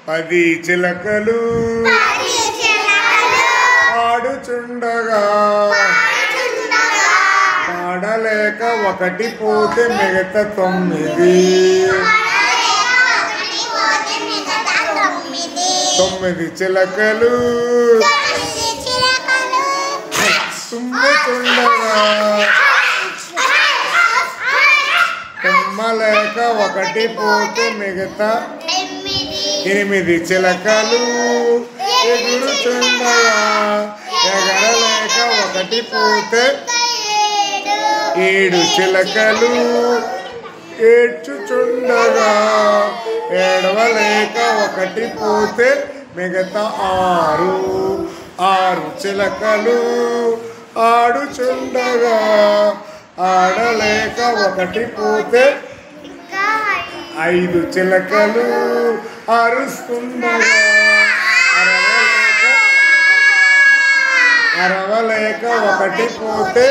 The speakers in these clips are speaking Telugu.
10 చిలకలు ఆడుచుండగా పాడలేక ఒకటి పోతే మిగతా 9 చిలకలు తుమ్ముచుండగా తుమ్మలేక ఒకటి పోతే మిగతా 8 చిలకలు ఎగురుచుండగా ఎగరలేక ఒకటి పోతే 7 చిలకలు ఏడ్చుచుండగా ఏడవలేక ఒకటి పోతే మిగతా 6 చిలకలు ఆడుచుండగా ఆడలేక ఒకటి పోతే 5 చిలకలు అరుస్తుండగా అరవలేక ఒకటి పోతే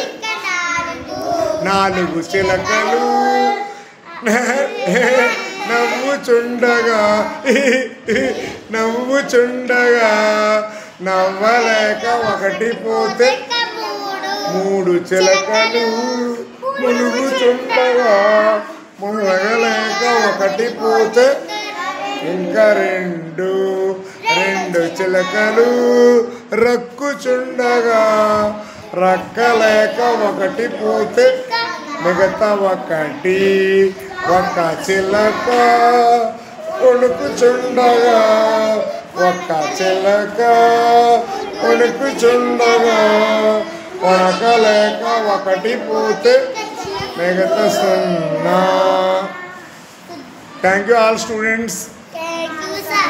4 చిలకలు నవ్వుచుండగా నవ్వలేక ఒకటి పోతే 3 చిలకలు మునుగుచుండగా మునగలేక ఒకటి పోతే ఇంకా 2 చిలకలు రక్కుచుండగా రక్కలేక ఒకటి పోతే మిగతా 1 చిలక కొనుక్కుచుండగా 1 చిలక కొనుక్కుచుండగా కొనకలేక ఒకటి పోతే మిగతా 0. Thank you all students. Thank you sir.